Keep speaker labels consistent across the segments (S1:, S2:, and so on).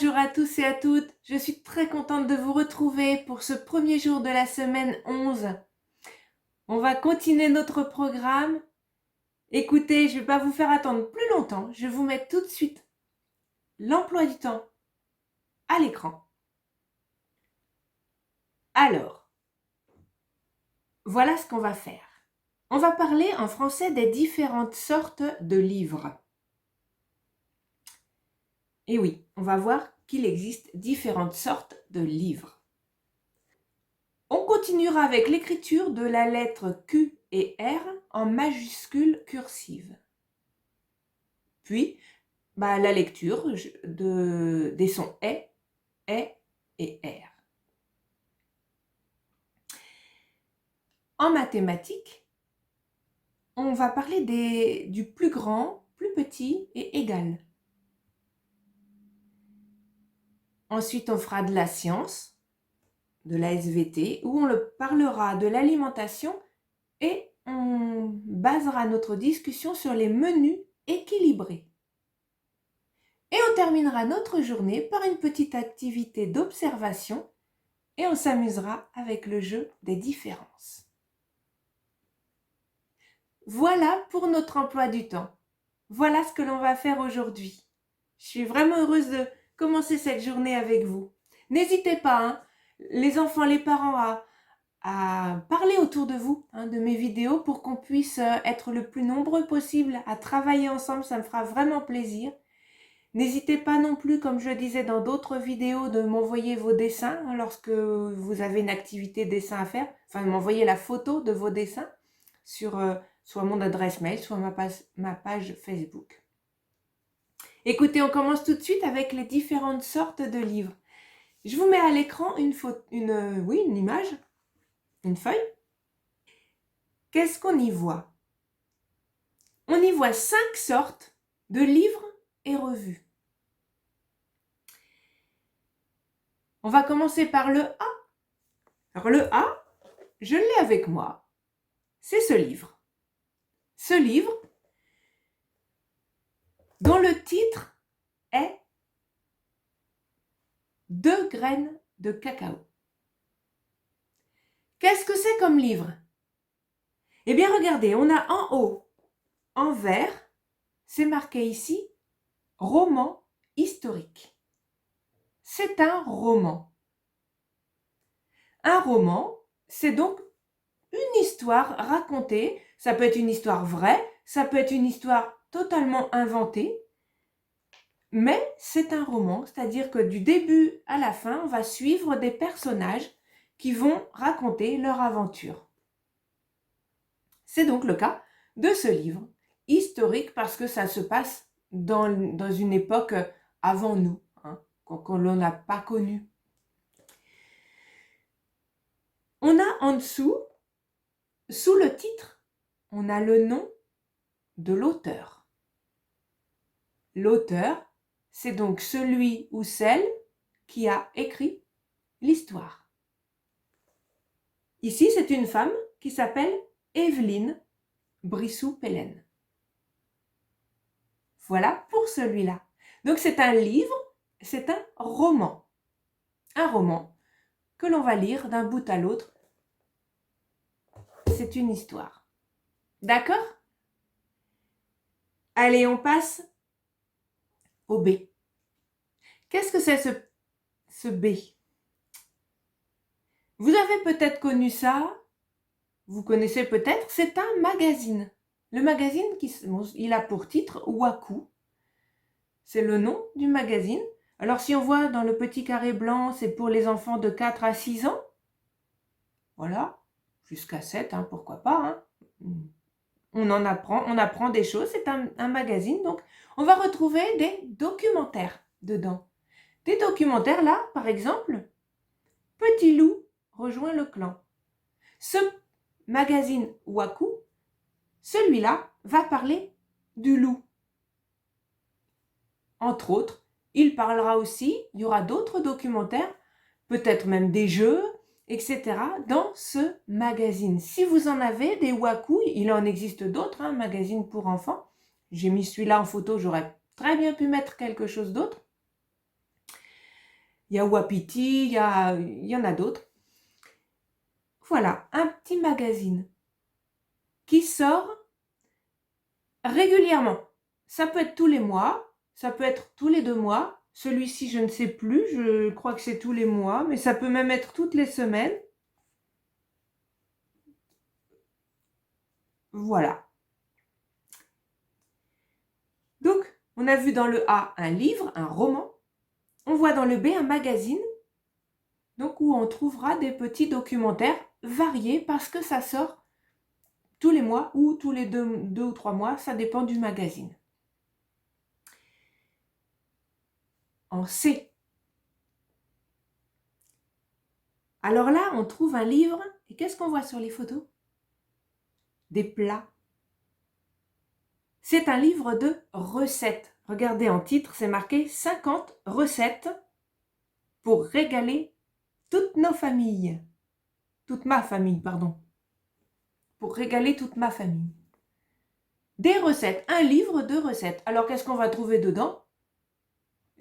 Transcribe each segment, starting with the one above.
S1: Bonjour à tous et à toutes, je suis très contente de vous retrouver pour ce premier jour de la semaine 11. On va continuer notre programme. Écoutez, je ne vais pas vous faire attendre plus longtemps, je vais vous mettre tout de suite l'emploi du temps à l'écran. Alors, voilà ce qu'on va faire. On va parler en français des différentes sortes de livres. Et oui, on va voir qu'il existe différentes sortes de livres. On continuera avec l'écriture de la lettre Q et R en majuscule cursive. Puis, la lecture des sons E et R. En mathématiques, on va parler du plus grand, plus petit et égal. Ensuite, on fera de la science, de la SVT, où on parlera de l'alimentation et on basera notre discussion sur les menus équilibrés. Et on terminera notre journée par une petite activité d'observation et on s'amusera avec le jeu des différences. Voilà pour notre emploi du temps. Voilà ce que l'on va faire aujourd'hui. Je suis vraiment heureuse de commencer cette journée avec vous. N'hésitez pas, les enfants, les parents, à parler autour de vous de mes vidéos pour qu'on puisse être le plus nombreux possible à travailler ensemble. Ça me fera vraiment plaisir. N'hésitez pas non plus, comme je le disais dans d'autres vidéos, de m'envoyer vos dessins lorsque vous avez une activité dessin à faire. Enfin, de m'envoyer la photo de vos dessins sur soit mon adresse mail, soit ma page Facebook. Écoutez, on commence tout de suite avec les différentes sortes de livres. Je vous mets à l'écran une image, une feuille. Qu'est-ce qu'on y voit? On y voit 5 sortes de livres et revues. On va commencer par le A. Alors le A, je l'ai avec moi. C'est ce livre. Ce livre, dont le titre est 2 graines de cacao. Qu'est-ce que c'est comme livre? Eh bien, regardez, on a en haut, en vert, c'est marqué ici, roman historique. C'est un roman. Un roman, c'est donc une histoire racontée. Ça peut être une histoire vraie, ça peut être une histoire totalement inventée, mais c'est un roman, c'est-à-dire que du début à la fin, on va suivre des personnages qui vont raconter leur aventure. C'est donc le cas de ce livre, historique parce que ça se passe dans une époque avant nous, qu'on n'a pas connue. On a en dessous, sous le titre, on a le nom de l'auteur. L'auteur, c'est donc celui ou celle qui a écrit l'histoire. Ici, c'est une femme qui s'appelle Evelyne Brissou-Pellen. Voilà pour celui-là. Donc c'est un livre, c'est un roman. Un roman que l'on va lire d'un bout à l'autre. C'est une histoire. D'accord? Allez, on passe au B. Qu'est-ce que c'est ce B? Vous avez peut-être connu ça, vous connaissez peut-être, c'est un magazine. Le magazine, il a pour titre Waku. C'est le nom du magazine. Alors si on voit dans le petit carré blanc, c'est pour les enfants de 4 à 6 ans. Voilà, jusqu'à 7, pourquoi pas. On apprend des choses, c'est un magazine. Donc on va retrouver des documentaires dedans. Des documentaires là, par exemple, Petit loup rejoint le clan. Ce magazine Waku, celui-là, va parler du loup. Entre autres, il parlera aussi, il y aura d'autres documentaires, peut-être même des jeux, etc. dans ce magazine. Si vous en avez des Waku, il en existe d'autres, magazines pour enfants. J'ai mis celui-là en photo, j'aurais très bien pu mettre quelque chose d'autre. il y a Wapiti, il y en a d'autres. Voilà, un petit magazine qui sort régulièrement. Ça peut être tous les mois, ça peut être tous les 2 mois. Celui-ci, je ne sais plus, je crois que c'est tous les mois, mais ça peut même être toutes les semaines. Voilà. Donc, on a vu dans le A un livre, un roman. On voit dans le B un magazine, donc où on trouvera des petits documentaires variés parce que ça sort tous les mois ou tous les 2 ou 3 mois, ça dépend du magazine. En C. Alors là, on trouve un livre et qu'est-ce qu'on voit sur les photos? Des plats. C'est un livre de recettes. Regardez en titre, c'est marqué 50 recettes pour régaler toutes nos familles. Toute ma famille, pardon. Pour régaler toute ma famille. Des recettes, un livre de recettes. Alors qu'est-ce qu'on va trouver dedans?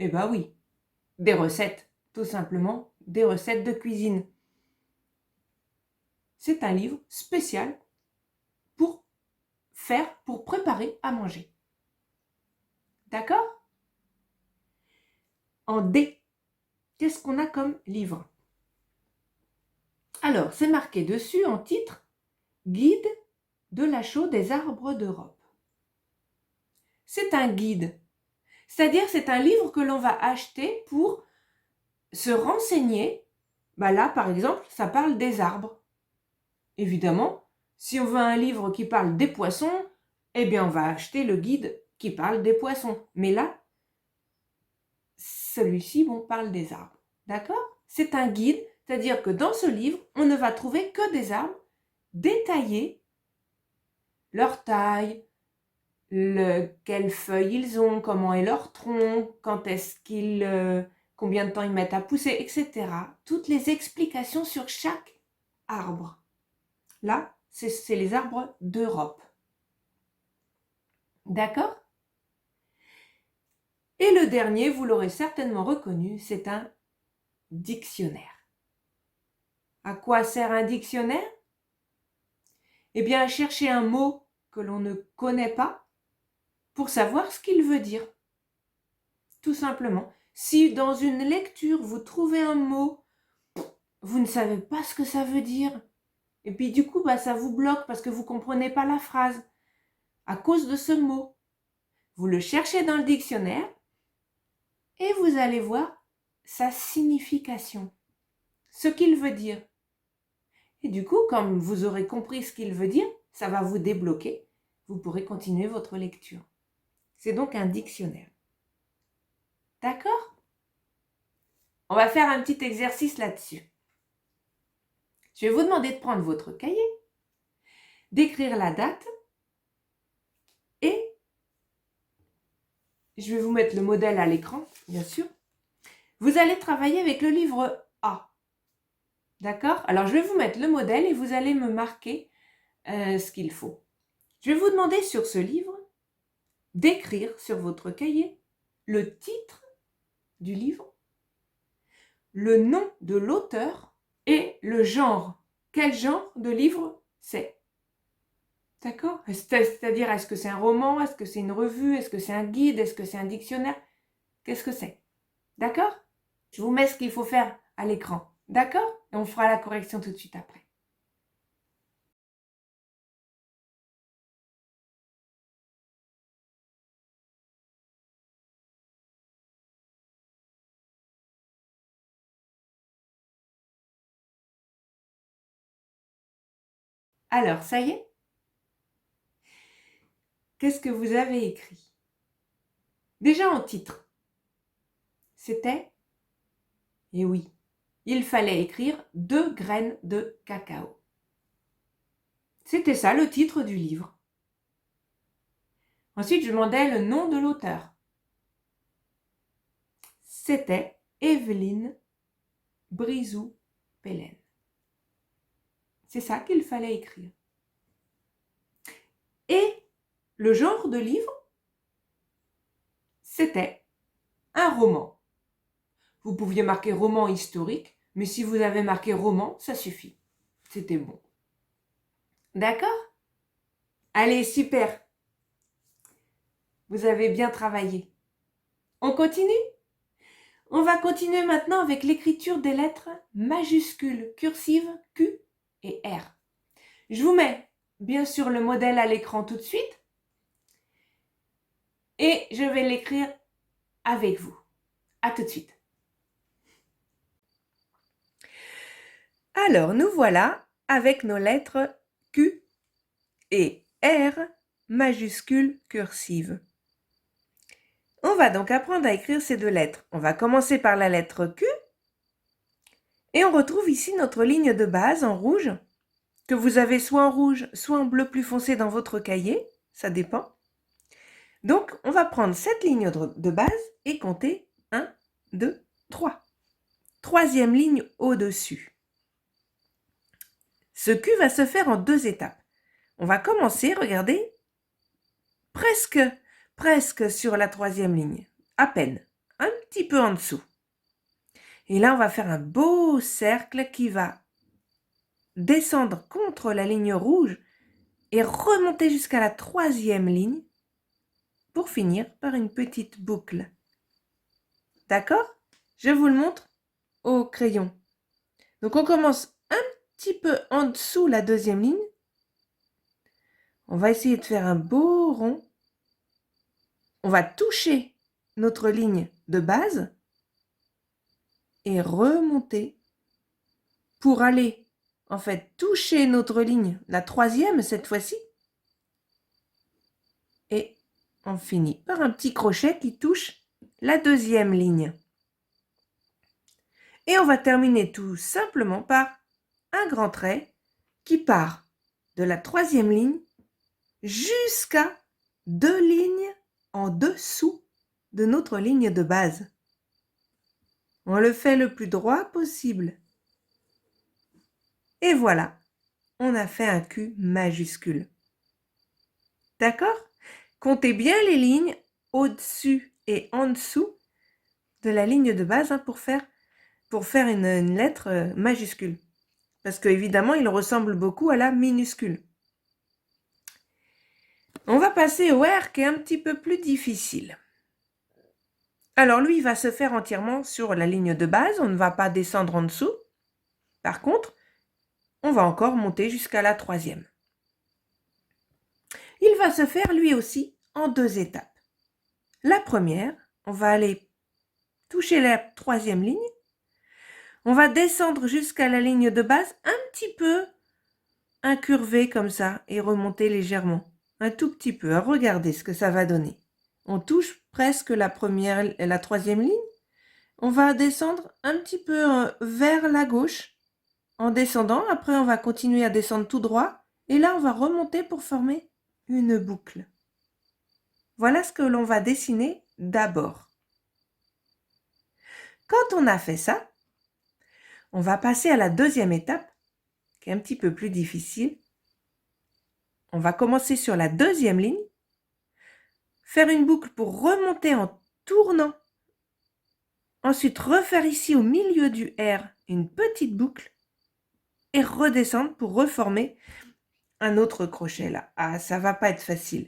S1: Eh bien oui, des recettes, tout simplement, des recettes de cuisine. C'est un livre spécial pour préparer à manger. D'accord? En D, qu'est-ce qu'on a comme livre? Alors, c'est marqué dessus en titre « Guide de l'achat des arbres d'Europe ». C'est un guide, c'est-à-dire c'est un livre que l'on va acheter pour se renseigner. Là, par exemple, ça parle des arbres. Évidemment, si on veut un livre qui parle des poissons, eh bien, on va acheter le guide qui parle des poissons. Mais là, celui-ci, parle des arbres. D'accord? C'est un guide, c'est-à-dire que dans ce livre, on ne va trouver que des arbres détaillés, leur taille, quelles feuilles ils ont, comment est leur tronc, combien de temps ils mettent à pousser, etc. Toutes les explications sur chaque arbre. Là, c'est les arbres d'Europe. D'accord? Et le dernier, vous l'aurez certainement reconnu, c'est un dictionnaire. À quoi sert un dictionnaire? Eh bien, à chercher un mot que l'on ne connaît pas pour savoir ce qu'il veut dire. Tout simplement. Si dans une lecture, vous trouvez un mot, vous ne savez pas ce que ça veut dire, et puis du coup, ça vous bloque parce que vous ne comprenez pas la phrase à cause de ce mot. Vous le cherchez dans le dictionnaire et vous allez voir sa signification, ce qu'il veut dire. Et du coup, comme vous aurez compris ce qu'il veut dire, ça va vous débloquer. Vous pourrez continuer votre lecture. C'est donc un dictionnaire. D'accord? On va faire un petit exercice là-dessus. Je vais vous demander de prendre votre cahier, d'écrire la date et je vais vous mettre le modèle à l'écran, bien sûr. Vous allez travailler avec le livre A. D'accord? Alors, je vais vous mettre le modèle et vous allez me marquer ce qu'il faut. Je vais vous demander sur ce livre d'écrire sur votre cahier le titre du livre, le nom de l'auteur et le genre. Quel genre de livre c'est? D'accord? C'est-à-dire, est-ce que c'est un roman? Est-ce que c'est une revue? Est-ce que c'est un guide? Est-ce que c'est un dictionnaire? Qu'est-ce que c'est? D'accord? Je vous mets ce qu'il faut faire à l'écran. D'accord? Et on fera la correction tout de suite après. Alors, ça y est? Qu'est-ce que vous avez écrit? Déjà en titre, c'était, et oui, il fallait écrire 2 graines de cacao. C'était ça le titre du livre. Ensuite, je demandais le nom de l'auteur. C'était Evelyne Brizou-Pellen. C'est ça qu'il fallait écrire. Et le genre de livre, c'était un roman. Vous pouviez marquer roman historique, mais si vous avez marqué roman, ça suffit. C'était bon. D'accord? Allez, super. Vous avez bien travaillé. On continue? On va continuer maintenant avec l'écriture des lettres majuscules, cursives, Q et R. Je vous mets bien sûr le modèle à l'écran tout de suite et je vais l'écrire avec vous. À tout de suite. Alors, nous voilà avec nos lettres Q et R majuscules cursives. On va donc apprendre à écrire ces deux lettres. On va commencer par la lettre Q et on retrouve ici notre ligne de base en rouge que vous avez soit en rouge, soit en bleu plus foncé dans votre cahier, ça dépend. Donc, on va prendre cette ligne de base et compter 1, 2, 3. Troisième ligne au-dessus. Ce Q va se faire en 2 étapes. On va commencer, regardez, presque sur la 3e ligne, à peine, un petit peu en dessous. Et là, on va faire un beau cercle qui va descendre contre la ligne rouge et remonter jusqu'à la 3e ligne pour finir par une petite boucle. D'accord? Je vous le montre au crayon. Donc, on commence un petit peu en dessous la 2e ligne. On va essayer de faire un beau rond. On va toucher notre ligne de base et remonter pour aller, en fait, toucher notre ligne, la 3e cette fois-ci. Et on finit par un petit crochet qui touche la 2e ligne. Et on va terminer tout simplement par un grand trait qui part de la 3e ligne jusqu'à 2 lignes en dessous de notre ligne de base. On le fait le plus droit possible. Et voilà, on a fait un Q majuscule. D'accord? Comptez bien les lignes au-dessus et en dessous de la ligne de base pour faire une lettre majuscule. Parce qu'évidemment, il ressemble beaucoup à la minuscule. On va passer au R qui est un petit peu plus difficile. Alors lui, il va se faire entièrement sur la ligne de base, on ne va pas descendre en dessous. Par contre, on va encore monter jusqu'à la 3e. Il va se faire lui aussi en 2 étapes. La première, on va aller toucher la 3e ligne. On va descendre jusqu'à la ligne de base un petit peu incurvé comme ça et remonter légèrement. Un tout petit peu. Regardez ce que ça va donner. On touche presque la 3e ligne. On va descendre un petit peu vers la gauche en descendant. Après, on va continuer à descendre tout droit. Et là, on va remonter pour former une boucle. Voilà ce que l'on va dessiner d'abord. Quand on a fait ça, on va passer à la 2e étape, qui est un petit peu plus difficile. On va commencer sur la 2e ligne, faire une boucle pour remonter en tournant. Ensuite, refaire ici au milieu du R une petite boucle et redescendre pour reformer un autre crochet là. Ah, ça va pas être facile.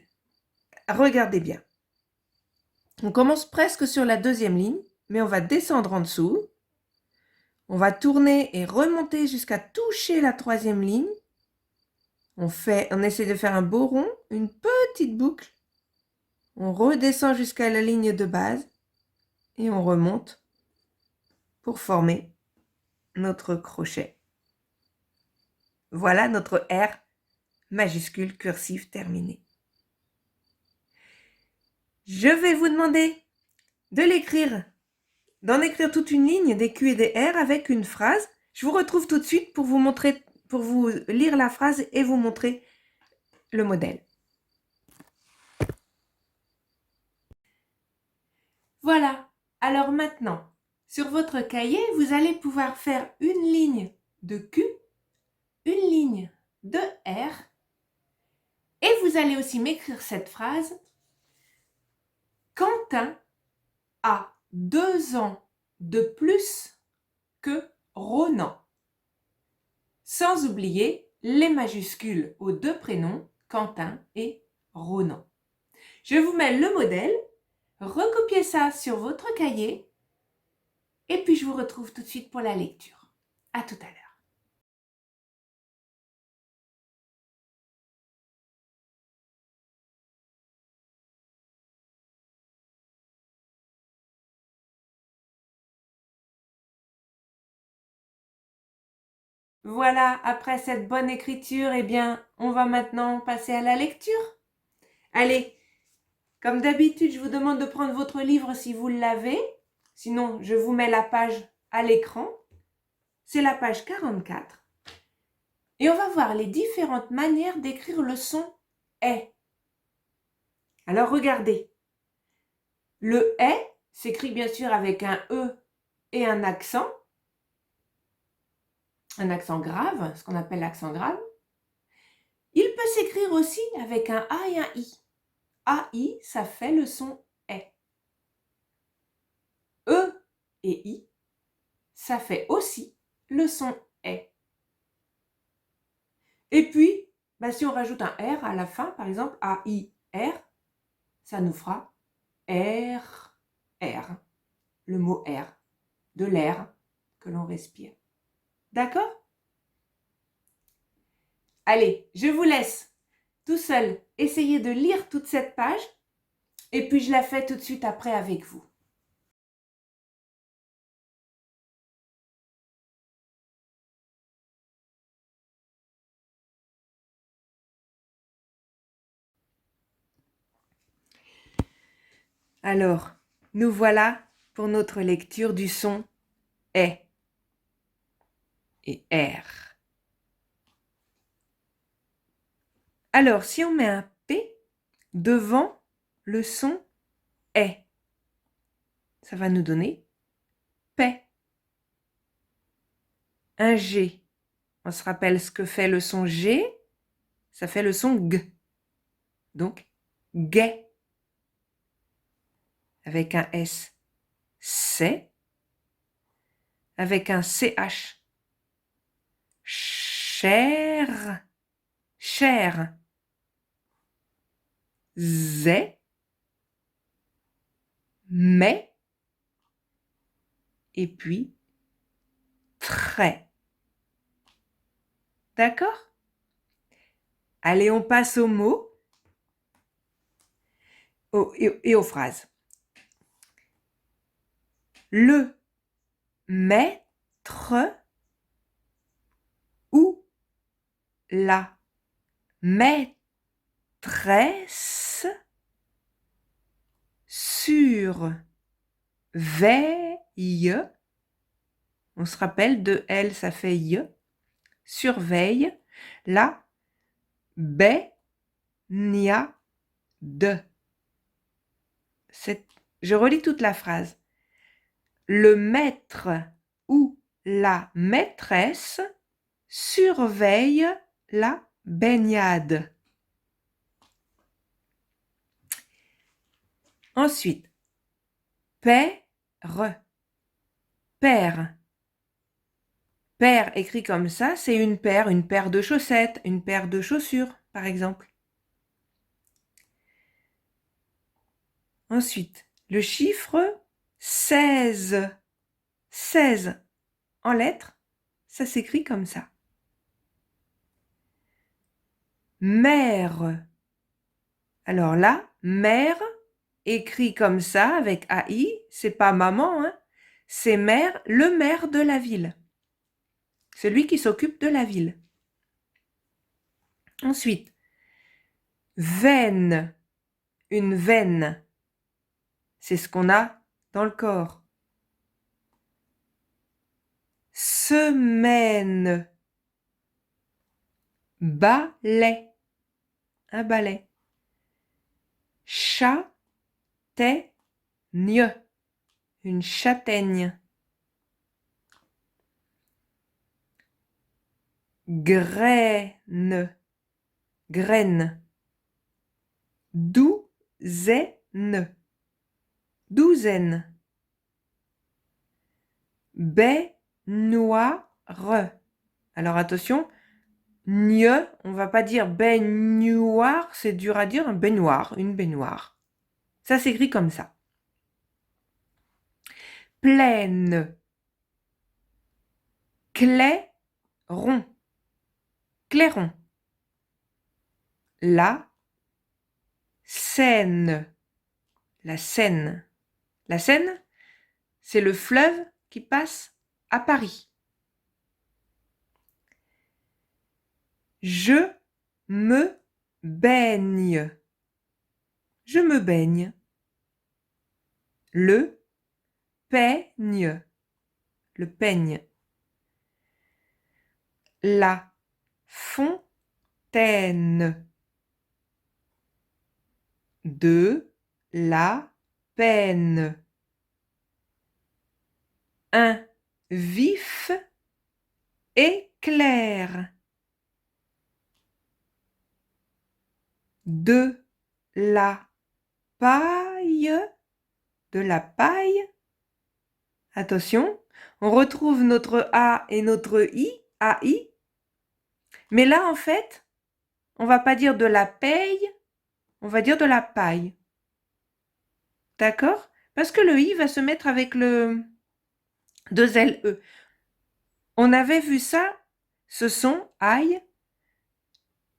S1: Regardez bien. On commence presque sur la 2e ligne, mais on va descendre en dessous. On va tourner et remonter jusqu'à toucher la 3e ligne. On essaie de faire un beau rond, une petite boucle. On redescend jusqu'à la ligne de base et on remonte pour former notre crochet. Voilà notre R majuscule cursive terminé. Je vais vous demander de l'écrire, d'en écrire toute une ligne des Q et des R avec une phrase. Je vous retrouve tout de suite pour vous lire la phrase et vous montrer le modèle. Voilà. Alors maintenant, sur votre cahier, vous allez pouvoir faire une ligne de Q, une ligne de R, et vous allez aussi m'écrire cette phrase. Quentin a 2 ans de plus que Ronan. Sans oublier les majuscules aux deux prénoms, Quentin et Ronan. Je vous mets le modèle, recopiez ça sur votre cahier et puis je vous retrouve tout de suite pour la lecture. À tout à l'heure. Voilà, après cette bonne écriture, eh bien, on va maintenant passer à la lecture. Allez, comme d'habitude, je vous demande de prendre votre livre si vous l'avez. Sinon, je vous mets la page à l'écran. C'est la page 44. Et on va voir les différentes manières d'écrire le son « est ». Alors, regardez. Le « est » s'écrit bien sûr avec un « e » et un accent grave, ce qu'on appelle l'accent grave. Il peut s'écrire aussi avec un A et un I. AI, ça fait le son est. E et I, ça fait aussi le son est. Et puis, si on rajoute un R à la fin, par exemple, A-I-R, ça nous fera R, R, le mot R, de l'air que l'on respire. D'accord ? Allez, je vous laisse tout seul essayer de lire toute cette page et puis je la fais tout de suite après avec vous. Alors, nous voilà pour notre lecture du son est et R. Alors, si on met un P devant le son est, ça va nous donner paix. Un G, on se rappelle ce que fait le son G, ça fait le son G. Donc, gai. Avec un S, c'est. Avec un CH, cher, cher. Zé, mais, et puis très. D'accord ? Allez, on passe aux mots et aux phrases. Le maître ou la maîtresse surveille. On se rappelle de elle, ça fait y. Surveille la baignade. Je relis toute la phrase. Le maître ou la maîtresse surveille la baignade. Ensuite, père, père. Père écrit comme ça, c'est une paire de chaussettes, une paire de chaussures, par exemple. Ensuite, le chiffre 16. 16 en lettres, ça s'écrit comme ça. Mère. Alors là, mère, écrit comme ça, avec AI, c'est pas maman, hein, c'est maire, le maire de la ville. Celui qui s'occupe de la ville. Ensuite, veine. Une veine, c'est ce qu'on a dans le corps. Semaine. Balai. Un balai. Châtaigne. Une châtaigne. Graine. Graine. Douzaine. Douzaine. baignoire. Alors attention, on va pas dire baignoire, c'est dur à dire, baignoire, une baignoire. Ça s'écrit comme ça. Plaine, clairon, clairon. La Seine, la Seine. La Seine, c'est le fleuve qui passe à Paris. Je me baigne. Je me baigne. Le peigne. Le peigne. La fontaine. De la peine. Un vif éclair. De la paille. De la paille. Attention, on retrouve notre A et notre I, AI. Mais là, en fait, on va pas dire de la paille, on va dire de la paille. D'accord? Parce que le I va se mettre avec le 2LE. On avait vu ça, ce son, aïe,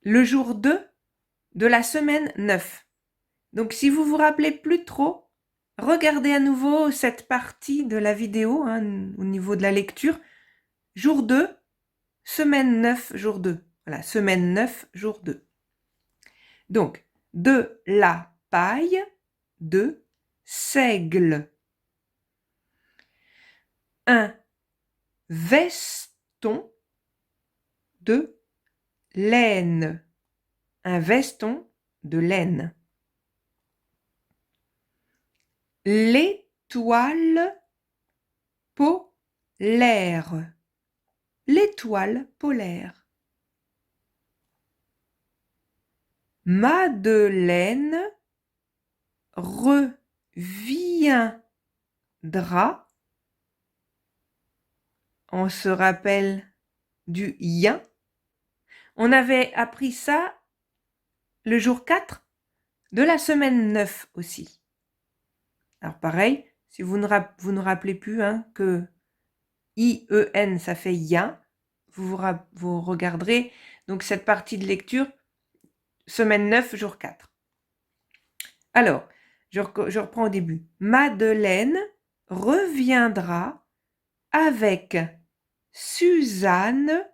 S1: le jour 2 de la semaine 9. Donc si vous vous rappelez plus trop, regardez à nouveau cette partie de la vidéo au niveau de la lecture. Jour 2, semaine 9, jour 2. Voilà, semaine 9, jour 2. Donc, de la paille, de seigle. Un veston de laine. Un veston de laine. L'étoile polaire. L'étoile polaire. Madeleine reviendra. On se rappelle du yin. On avait appris ça le jour 4 de la semaine 9 aussi. Alors pareil, si vous ne rappelez plus que I-E-N, ça fait yin, vous regarderez donc cette partie de lecture, semaine 9, jour 4. Alors, je reprends au début. Madeleine reviendra avec Suzanne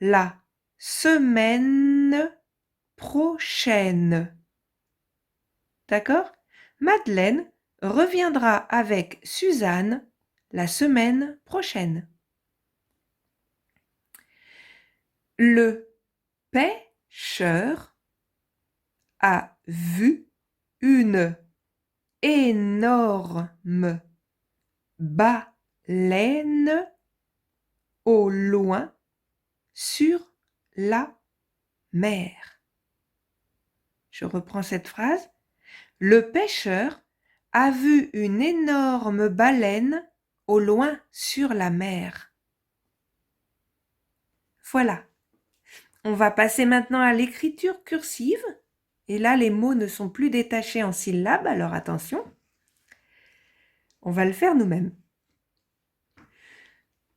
S1: la semaine prochaine. D'accord? Madeleine reviendra avec Suzanne la semaine prochaine. Le pêcheur a vu une énorme baleine au loin sur la mer. Je reprends cette phrase. Le pêcheur a vu une énorme baleine au loin sur la mer. Voilà. On va passer maintenant à l'écriture cursive. Et là, les mots ne sont plus détachés en syllabes, alors attention. On va le faire nous-mêmes.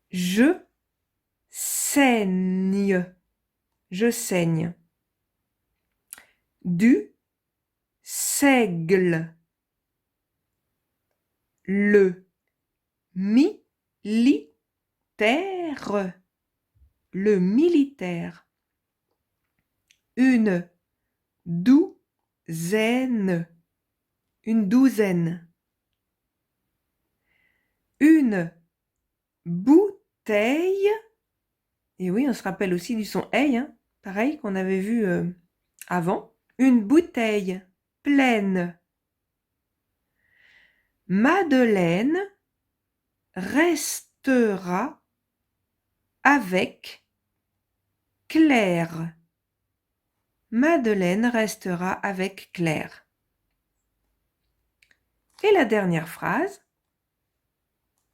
S1: Je saigne. Je saigne. Du seigle. Le militaire. Le militaire. Une douzaine. Une douzaine. Une bouteille. Et oui, on se rappelle aussi du son hey, pareil qu'on avait vu avant. Une bouteille pleine. Madeleine restera avec Claire. Madeleine restera avec Claire. Et la dernière phrase.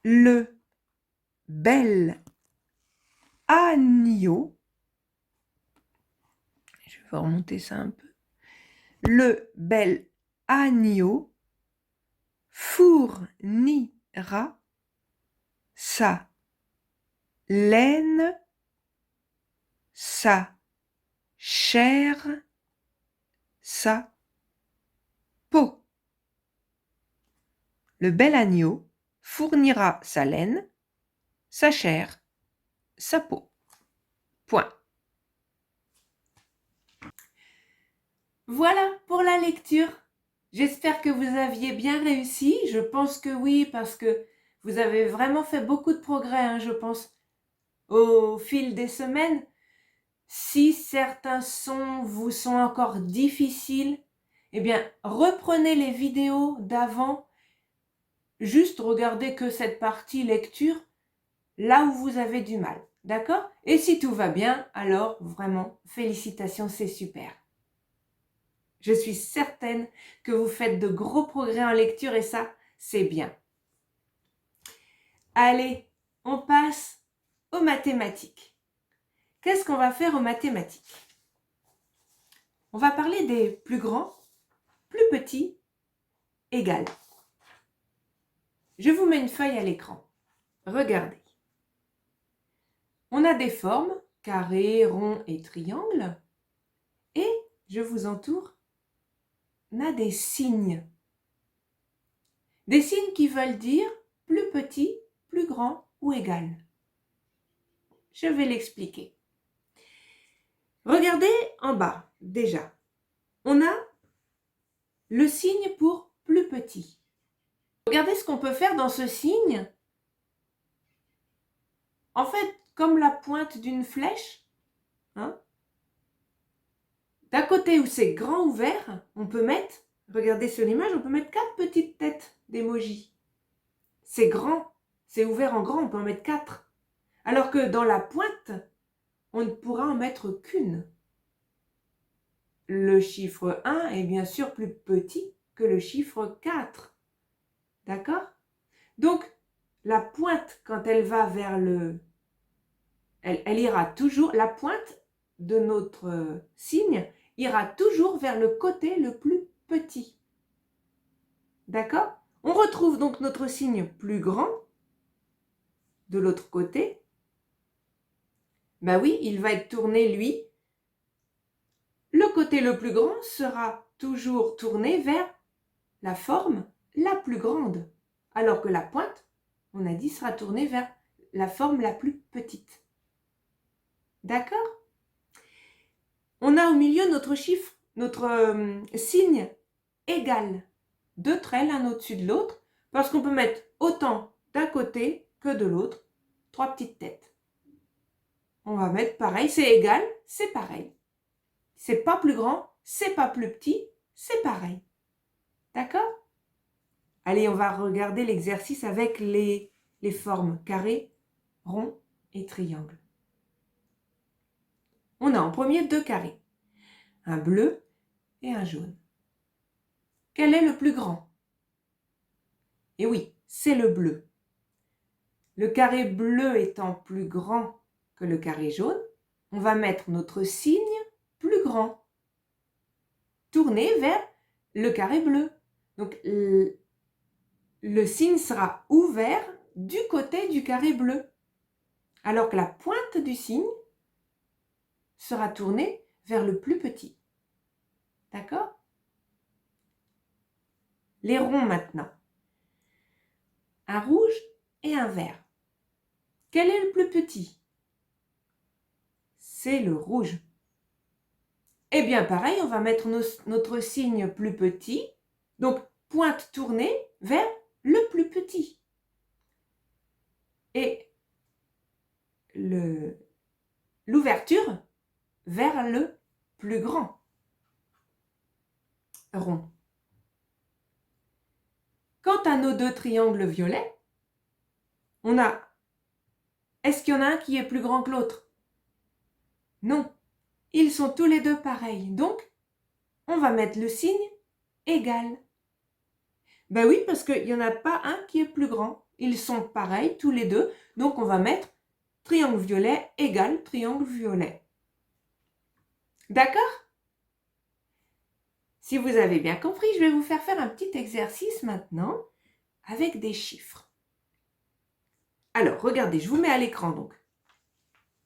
S1: Le bel agneau, je vais remonter ça un peu, le bel agneau fournira sa laine, sa chair, sa peau. Le bel agneau fournira sa laine, sa chair, sa peau. Point. Voilà pour la lecture. J'espère que vous aviez bien réussi. Je pense que oui, parce que vous avez vraiment fait beaucoup de progrès, hein, je pense, au fil des semaines. Si certains sons vous sont encore difficiles, eh bien, reprenez les vidéos d'avant. Juste regardez que cette partie lecture, là où vous avez du mal. D'accord? Et si tout va bien, alors vraiment, félicitations, c'est super. Je suis certaine que vous faites de gros progrès en lecture et ça, c'est bien. Allez, on passe aux mathématiques. Qu'est-ce qu'on va faire aux mathématiques? On va parler des plus grands, plus petits, égal. Je vous mets une feuille à l'écran. Regardez. On a des formes, carré, rond et triangle. Et, je vous entoure, on a des signes. Des signes qui veulent dire plus petit, plus grand ou égal. Je vais l'expliquer. Regardez en bas, déjà. On a le signe pour plus petit. Regardez ce qu'on peut faire dans ce signe. En fait, comme la pointe d'une flèche, hein, d'un côté où c'est grand ouvert, on peut mettre, regardez sur l'image, on peut mettre 4 petites têtes d'émoji. C'est grand, c'est ouvert en grand, on peut en mettre 4. Alors que dans la pointe, on ne pourra en mettre qu'une. Le chiffre 1 est bien sûr plus petit que le chiffre 4. D'accord? Donc, la pointe, quand elle va vers le... Elle ira toujours, la pointe de notre signe ira toujours vers le côté le plus petit. D'accord? On retrouve donc notre signe plus grand de l'autre côté. Ben oui, il va être tourné, lui. Le côté le plus grand sera toujours tourné vers la forme la plus grande, alors que la pointe, on a dit, sera tournée vers la forme la plus petite. D'accord? On a au milieu notre chiffre, notre signe égal. 2 traits l'un au-dessus de l'autre, parce qu'on peut mettre autant d'un côté que de l'autre, 3 petites têtes. On va mettre pareil, c'est égal, c'est pareil. C'est pas plus grand, c'est pas plus petit, c'est pareil. D'accord? Allez, on va regarder l'exercice avec les formes carré, rond et triangle. On a en premier 2 carrés, un bleu et un jaune. Quel est le plus grand? Eh oui, c'est le bleu. Le carré bleu étant plus grand que le carré jaune, on va mettre notre signe plus grand, tourné vers le carré bleu. Donc, le signe sera ouvert du côté du carré bleu, alors que la pointe du signe sera tournée vers le plus petit. D'accord? Les ronds maintenant. Un rouge et un vert. Quel est le plus petit? C'est le rouge. Eh bien, pareil, on va mettre notre signe plus petit, donc pointe tournée vers le plus petit. Et l'ouverture vers le plus grand. Rond. Quant à nos 2 triangles violets, est-ce qu'il y en a un qui est plus grand que l'autre? Non, ils sont tous les 2 pareils, donc on va mettre le signe égal. Ben oui, parce qu'il n'y en a pas un qui est plus grand. Ils sont pareils tous les deux. Donc, on va mettre triangle violet égale triangle violet. D'accord? Si vous avez bien compris, je vais vous faire un petit exercice maintenant avec des chiffres. Alors, regardez, je vous mets à l'écran donc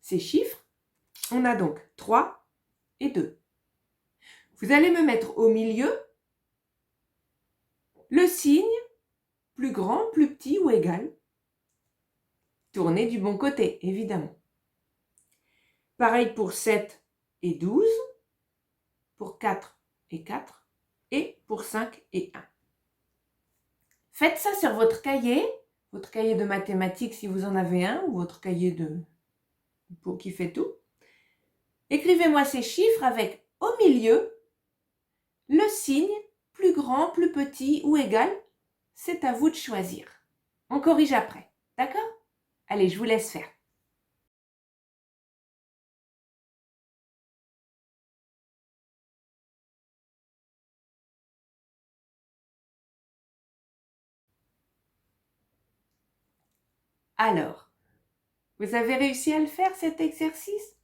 S1: ces chiffres. On a donc 3 et 2. Vous allez me mettre au milieu le signe plus grand, plus petit ou égal. Tournez du bon côté, évidemment. Pareil pour 7 et 12, pour 4 et 4, et pour 5 et 1. Faites ça sur votre cahier de mathématiques si vous en avez un, ou votre cahier pour qui fait tout. Écrivez-moi ces chiffres avec, au milieu, le signe plus grand, plus petit ou égal. C'est à vous de choisir. On corrige après, d'accord? Allez, je vous laisse faire. Alors, vous avez réussi à le faire cet exercice?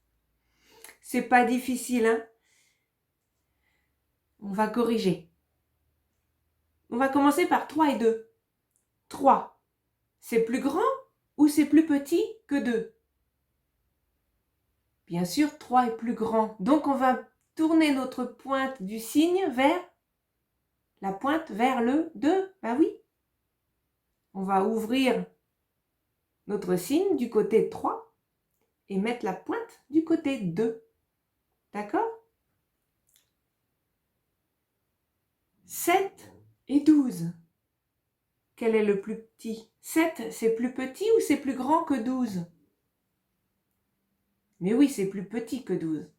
S1: C'est pas difficile, hein? On va corriger. On va commencer par 3 et 2. 3, c'est plus grand ou c'est plus petit que 2? Bien sûr, 3 est plus grand. Donc, on va tourner notre pointe du signe vers la pointe vers le 2. Ben oui. On va ouvrir notre signe du côté 3 et mettre la pointe du côté 2. D'accord? 7 et 12. Quel est le plus petit? 7, c'est plus petit ou c'est plus grand que 12? Mais oui, c'est plus petit que 12.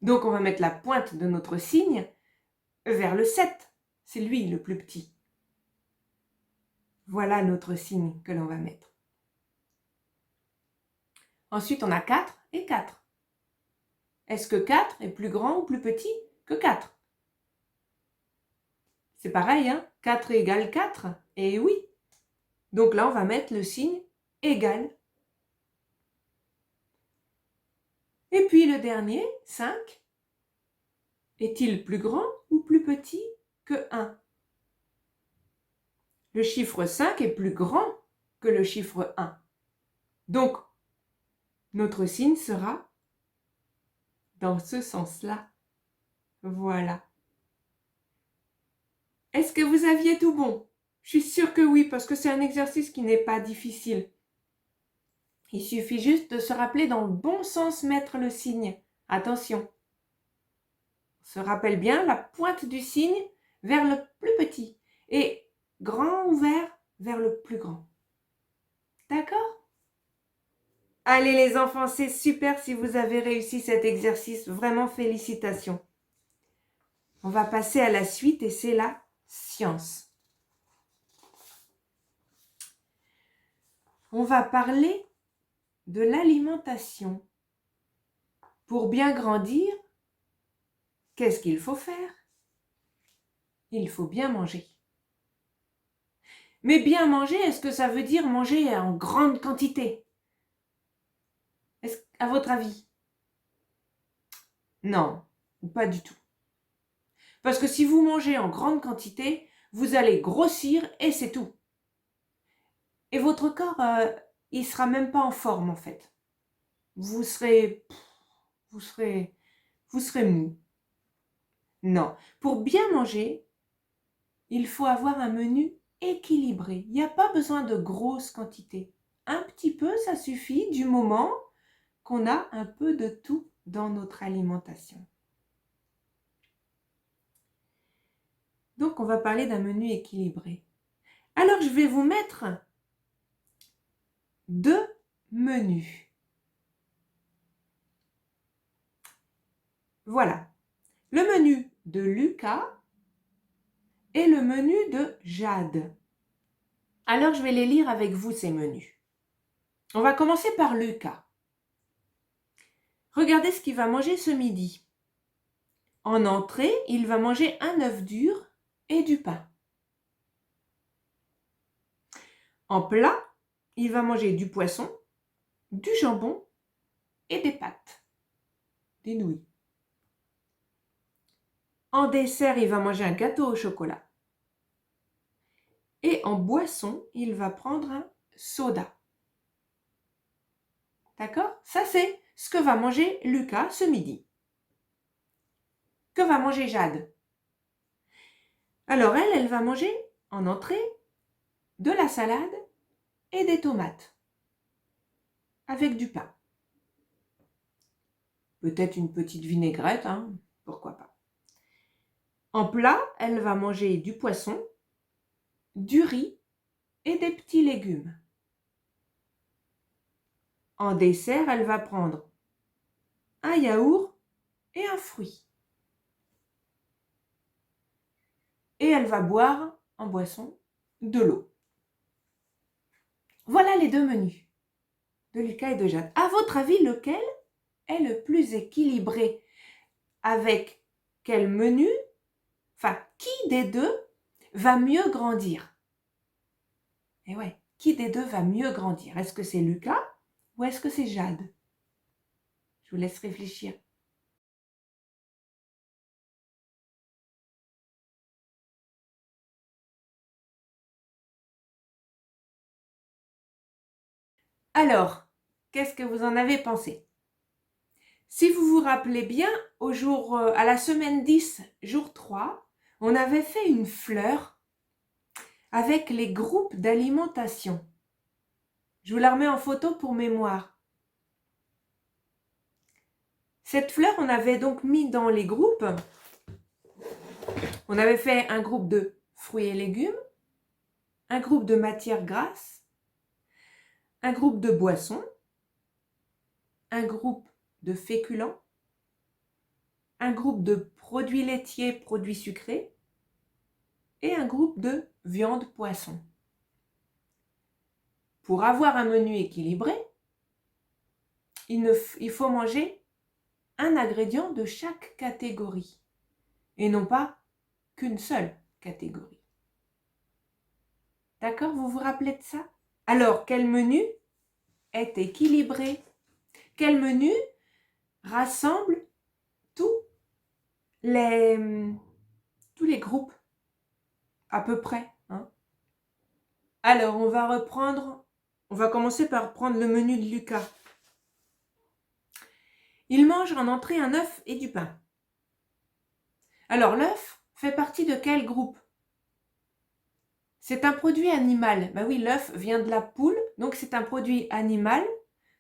S1: Donc, on va mettre la pointe de notre signe vers le 7. C'est lui le plus petit. Voilà notre signe que l'on va mettre. Ensuite, on a 4 et 4. Est-ce que 4 est plus grand ou plus petit que 4? C'est pareil, hein? 4 égale 4. Et oui. Donc là, on va mettre le signe égal. Et puis le dernier, 5. Est-il plus grand ou plus petit que 1? Le chiffre 5 est plus grand que le chiffre 1. Donc, notre signe sera dans ce sens-là. Voilà. Est-ce que vous aviez tout bon? Je suis sûre que oui, parce que c'est un exercice qui n'est pas difficile. Il suffit juste de se rappeler dans le bon sens mettre le signe. Attention. On se rappelle bien la pointe du signe vers le plus petit et grand ouvert vers le plus grand. D'accord? Allez les enfants, c'est super si vous avez réussi cet exercice. Vraiment félicitations. On va passer à la suite et c'est la science. On va parler de l'alimentation. Pour bien grandir, qu'est-ce qu'il faut faire? Il faut bien manger. Mais bien manger, est-ce que ça veut dire manger en grande quantité? À votre avis? Non, pas du tout. Parce que si vous mangez en grande quantité, vous allez grossir et c'est tout. Et votre corps, il sera même pas en forme en fait. Vous serez mou. Non, pour bien manger, il faut avoir un menu équilibré. Il n'y a pas besoin de grosses quantités. Un petit peu, ça suffit du moment qu'on a un peu de tout dans notre alimentation. Donc, on va parler d'un menu équilibré. Alors, je vais vous mettre 2 menus. Voilà. Le menu de Lucas et le menu de Jade. Alors, je vais les lire avec vous, ces menus. On va commencer par Lucas. Regardez ce qu'il va manger ce midi. En entrée, il va manger un œuf dur et du pain. En plat, il va manger du poisson, du jambon et des pâtes, des nouilles. En dessert, il va manger un gâteau au chocolat. Et en boisson, il va prendre un soda. D'accord? Ça, c'est ce que va manger Lucas ce midi. Que va manger Jade? Alors elle va manger en entrée de la salade et des tomates avec du pain. Peut-être une petite vinaigrette, hein, pourquoi pas. En plat, elle va manger du poisson, du riz et des petits légumes. En dessert, elle va prendre un yaourt et un fruit. Et elle va boire en boisson de l'eau. Voilà les deux menus de Lucas et de Jade. À votre avis, lequel est le plus équilibré? Avec quel menu? Enfin, qui des deux va mieux grandir? Eh ouais, qui des deux va mieux grandir? Est-ce que c'est Lucas ou est-ce que c'est Jade? Je vous laisse réfléchir. Alors, qu'est-ce que vous en avez pensé? Si vous vous rappelez bien, à la semaine 10, jour 3, on avait fait une fleur avec les groupes d'alimentation. Je vous la remets en photo pour mémoire. Cette fleur, on avait donc mis dans les groupes. On avait fait un groupe de fruits et légumes, un groupe de matières grasses, un groupe de boissons, un groupe de féculents, un groupe de produits laitiers, produits sucrés et un groupe de viande, poisson. Pour avoir un menu équilibré, il faut manger un ingrédient de chaque catégorie et non pas qu'une seule catégorie. D'accord? Vous vous rappelez de ça? Alors, quel menu est équilibré? Quel menu rassemble tous les groupes à peu près, hein? Alors, on va commencer par prendre le menu de Lucas. Il mange en entrée un œuf et du pain. Alors, l'œuf fait partie de quel groupe? C'est un produit animal. Ben oui, l'œuf vient de la poule, donc c'est un produit animal.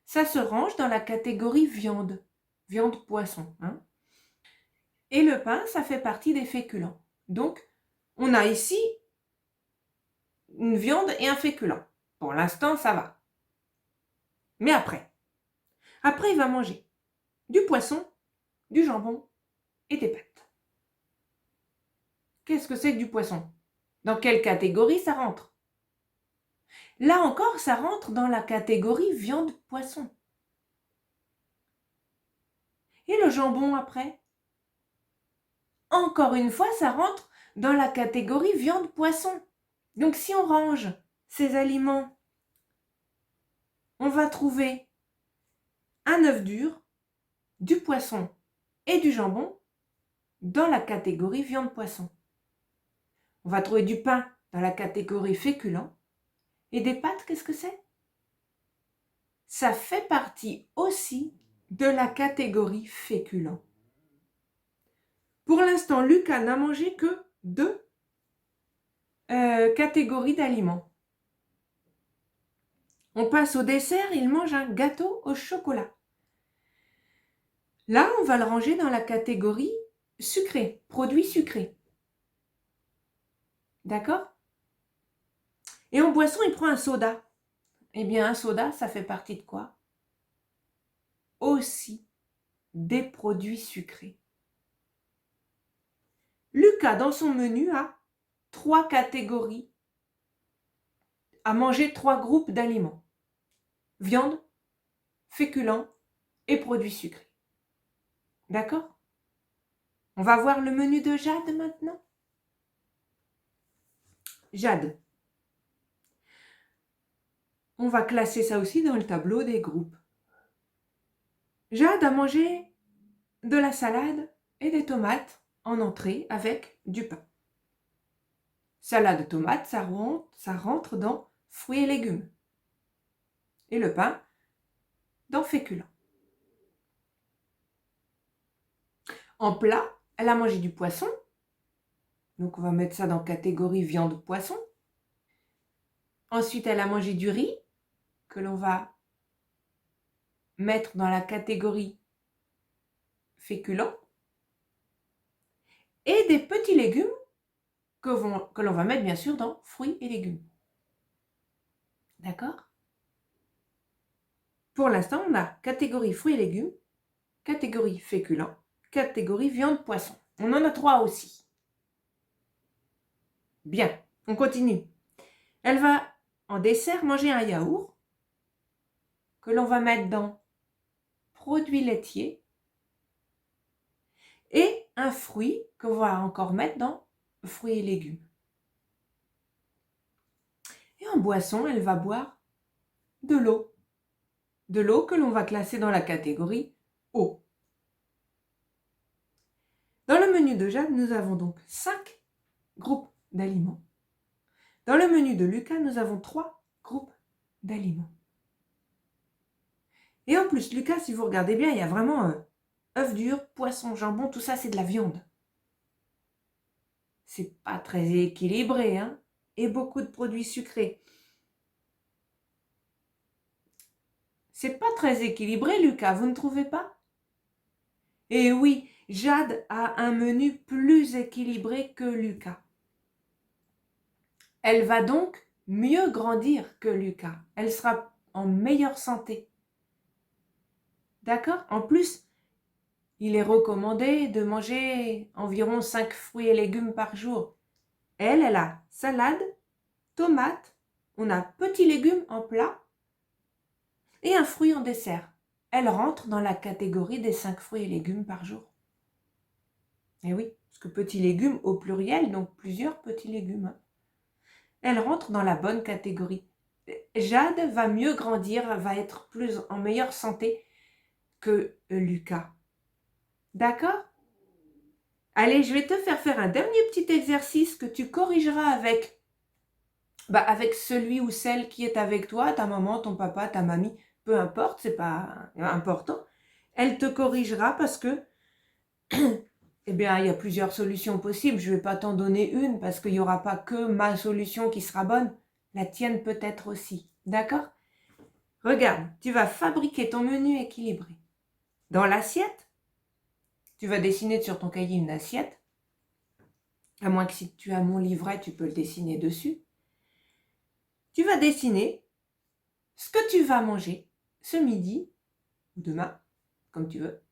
S1: Ça se range dans la catégorie viande. Viande-poisson, hein? Et le pain, ça fait partie des féculents. Donc, on a ici une viande et un féculent. Pour l'instant, ça va. Mais après, il va manger du poisson, du jambon et des pâtes. Qu'est-ce que c'est que du poisson? Dans quelle catégorie ça rentre? Là encore, ça rentre dans la catégorie viande-poisson. Et le jambon après? Encore une fois, ça rentre dans la catégorie viande-poisson. Donc si on range ces aliments, on va trouver un œuf dur, du poisson et du jambon dans la catégorie viande-poisson. On va trouver du pain dans la catégorie féculent. Et des pâtes, qu'est-ce que c'est? Ça fait partie aussi de la catégorie féculent. Pour l'instant, Lucas n'a mangé que 2 catégories d'aliments. On passe au dessert, il mange un gâteau au chocolat. Là, on va le ranger dans la catégorie sucré, produits sucrés. D'accord? Et en boisson, il prend un soda. Eh bien, un soda, ça fait partie de quoi? Aussi des produits sucrés. Lucas, dans son menu, a 3 catégories, à manger 3 groupes d'aliments. Viande, féculents et produits sucrés. D'accord? On va voir le menu de Jade maintenant. Jade. on va classer ça aussi dans le tableau des groupes. Jade a mangé de la salade et des tomates en entrée avec du pain. Salade, tomate, ça rentre dans fruits et légumes. Et le pain dans féculents. En plat, elle a mangé du poisson. Donc on va mettre ça dans catégorie viande-poisson. Ensuite, elle a mangé du riz que l'on va mettre dans la catégorie féculents. Et des petits légumes que l'on va mettre bien sûr dans fruits et légumes. D'accord? Pour l'instant, on a catégorie fruits et légumes, catégorie féculents, catégorie viande-poisson. On en a 3 aussi. Bien, on continue. Elle va en dessert manger un yaourt que l'on va mettre dans produits laitiers et un fruit qu'on va encore mettre dans fruits et légumes. Et en boisson, elle va boire de l'eau. De l'eau que l'on va classer dans la catégorie eau. Dans le menu de Jade, nous avons donc 5 groupes d'aliments. Dans le menu de Lucas, nous avons 3 groupes d'aliments. Et en plus, Lucas, si vous regardez bien, il y a vraiment œufs durs, poisson, jambon, tout ça, c'est de la viande. C'est pas très équilibré, hein, et beaucoup de produits sucrés. C'est pas très équilibré, Lucas, vous ne trouvez pas? Et oui, Jade a un menu plus équilibré que Lucas. Elle va donc mieux grandir que Lucas. Elle sera en meilleure santé. D'accord? En plus, il est recommandé de manger environ 5 fruits et légumes par jour. Elle a salade, tomate, on a petits légumes en plat et un fruit en dessert. Elle rentre dans la catégorie des 5 fruits et légumes par jour. Et oui, parce que petits légumes au pluriel, donc plusieurs petits légumes. Elle rentre dans la bonne catégorie. Jade va mieux grandir, va être plus en meilleure santé que Lucas. D'accord? Allez, je vais te faire un dernier petit exercice que tu corrigeras avec celui ou celle qui est avec toi, ta maman, ton papa, ta mamie, peu importe, c'est pas important. Elle te corrigera parce que, eh bien, il y a plusieurs solutions possibles. Je ne vais pas t'en donner une parce qu'il n'y aura pas que ma solution qui sera bonne. La tienne peut-être aussi. D'accord? Regarde, tu vas fabriquer ton menu équilibré. Dans l'assiette, tu vas dessiner sur ton cahier une assiette. À moins que si tu as mon livret, tu peux le dessiner dessus. Tu vas dessiner ce que tu vas manger ce midi ou demain, comme tu veux.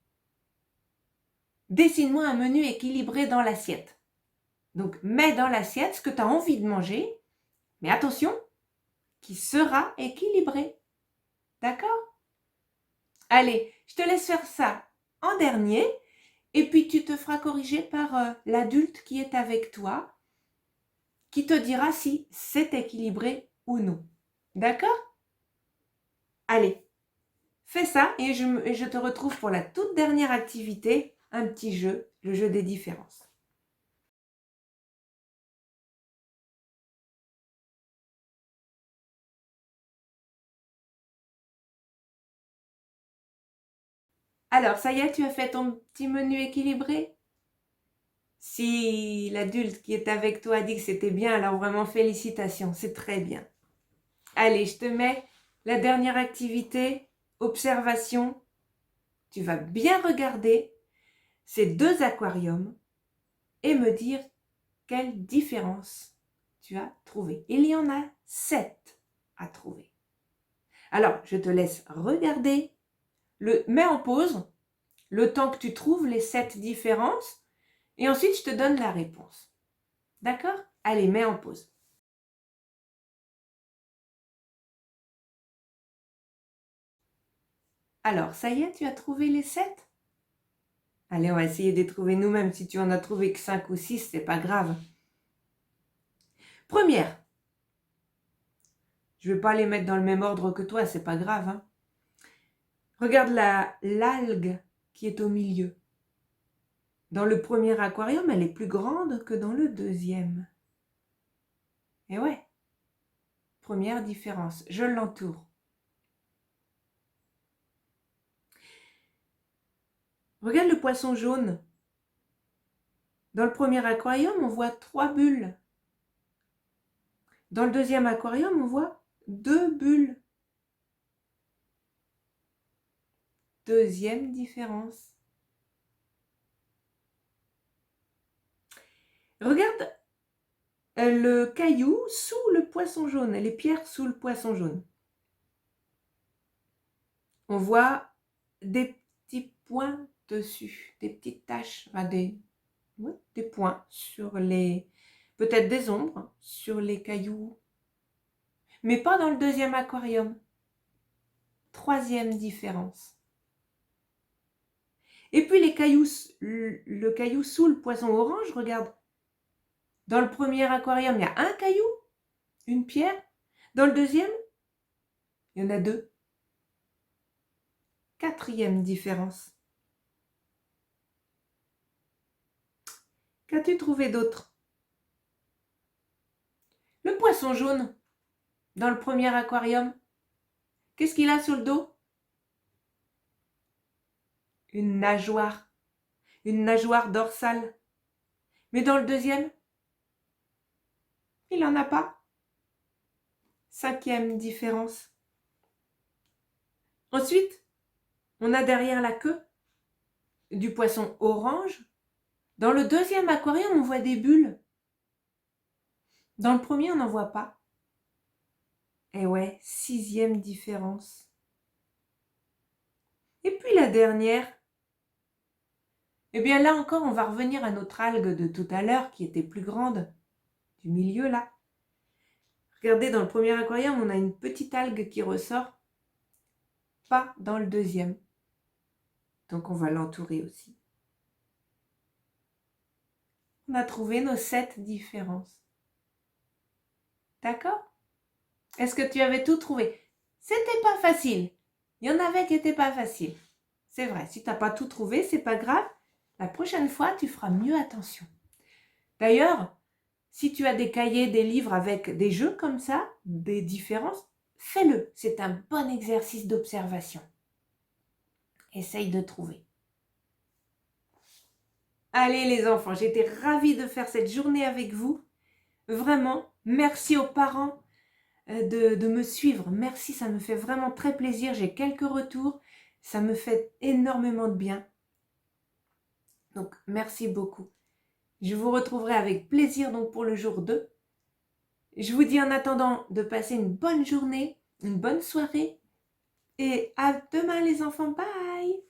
S1: Dessine-moi un menu équilibré dans l'assiette. Donc, mets dans l'assiette ce que tu as envie de manger, mais attention, qui sera équilibré. D'accord? Allez, je te laisse faire ça en dernier, et puis tu te feras corriger par l'adulte qui est avec toi, qui te dira si c'est équilibré ou non. D'accord? Allez, fais ça et je te retrouve pour la toute dernière activité, un petit jeu, le jeu des différences. Alors, ça y est, tu as fait ton petit menu équilibré? Si l'adulte qui est avec toi dit que c'était bien, alors vraiment félicitations, c'est très bien. Allez, je te mets la dernière activité, observation. Tu vas bien regarder ces 2 aquariums et me dire quelle différence tu as trouvée. Il y en a 7 à trouver. Alors, je te laisse regarder, mets en pause le temps que tu trouves les 7 différences et ensuite je te donne la réponse. D'accord? Allez, mets en pause. Alors, ça y est, tu as trouvé les 7? Allez, on va essayer de les trouver nous-mêmes. Si tu en as trouvé que 5 ou 6, c'est pas grave. Première, Je ne vais pas les mettre dans le même ordre que toi, c'est pas grave. Hein. Regarde l'algue qui est au milieu. Dans le premier aquarium, elle est plus grande que dans le deuxième. Et ouais, première différence, je l'entoure. Regarde le poisson jaune. Dans le premier aquarium, on voit 3 bulles. Dans le deuxième aquarium, on voit 2 bulles. Deuxième différence. Regarde le caillou sous le poisson jaune, les pierres sous le poisson jaune. On voit des petits points dessus, des petites taches, enfin des points sur les, peut-être des ombres sur les cailloux, mais pas dans le deuxième aquarium. Troisième différence. Et puis les cailloux, le caillou sous le poisson orange, regarde. Dans le premier aquarium, il y a un caillou, une pierre. Dans le deuxième, il y en a 2. Quatrième différence. Qu'as-tu trouvé d'autre? Le poisson jaune, dans le premier aquarium, qu'est-ce qu'il a sur le dos? Une nageoire dorsale. Mais dans le deuxième, il n'en a pas. Cinquième différence. Ensuite, on a derrière la queue du poisson orange. Dans le deuxième aquarium, on voit des bulles. Dans le premier, on n'en voit pas. Et ouais, sixième différence. Et puis la dernière, eh bien là encore, on va revenir à notre algue de tout à l'heure qui était plus grande, du milieu là. Regardez, dans le premier aquarium, on a une petite algue qui ressort, pas dans le deuxième. Donc on va l'entourer aussi. On a trouvé nos 7 différences. D'accord? Est-ce que tu avais tout trouvé? C'était pas facile. Il y en avait qui n'étaient pas faciles. C'est vrai, si tu n'as pas tout trouvé, c'est pas grave. La prochaine fois, tu feras mieux attention. D'ailleurs, si tu as des cahiers, des livres avec des jeux comme ça, des différences, fais-le. C'est un bon exercice d'observation. Essaye de trouver. Allez les enfants, j'étais ravie de faire cette journée avec vous. Vraiment, merci aux parents de me suivre. Merci, ça me fait vraiment très plaisir. J'ai quelques retours. Ça me fait énormément de bien. Donc, merci beaucoup. Je vous retrouverai avec plaisir donc pour le jour 2. Je vous dis en attendant de passer une bonne journée, une bonne soirée. Et à demain les enfants. Bye!